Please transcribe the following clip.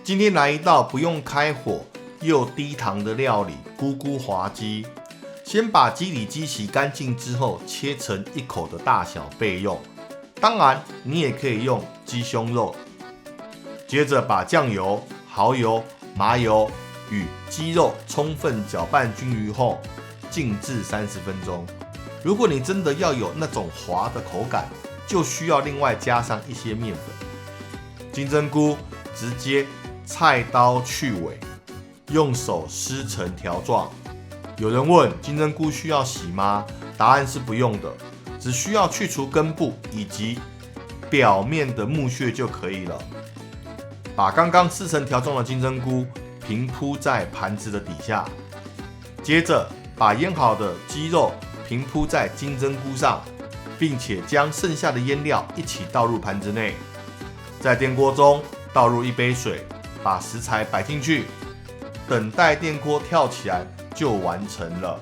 今天来一道不用开火又低糖的料理——菇菇滑鸡。先把鸡里脊洗干净之后，切成一口的大小备用。当然，你也可以用鸡胸肉。接着把酱油、蚝油、麻油与鸡肉充分搅拌均匀后，静置30分钟。如果你真的要有那种滑的口感，就需要另外加上一些面粉。金针菇直接菜刀去尾，用手撕成条状。有人问金针菇需要洗吗？答案是不用的，只需要去除根部以及表面的木屑就可以了。把刚刚撕成条状的金针菇平铺在盘子的底下，接着把腌好的鸡肉平铺在金针菇上，并且将剩下的腌料一起倒入盘子内。在电锅中倒入1杯水，把食材摆进去，等待电锅跳起来就完成了。